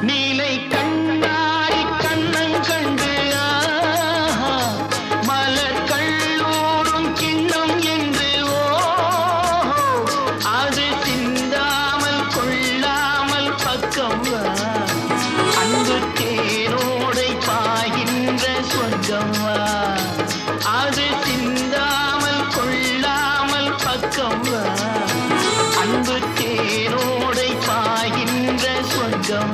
நீலை கண்ணாடி கண்ணன் கண்டு மலர் கல்லூரும் கிண்ணம் என்று அது சிந்தாமல் கொள்ளாமல் பக்கம் அன்பு தேரோடை பாய்கின்ற சொர்க்கம் அது சிந்தாமல் கொள்ளாமல் பக்கம் அன்பு தேரோடை பாய்கின்ற சொர்க்கம்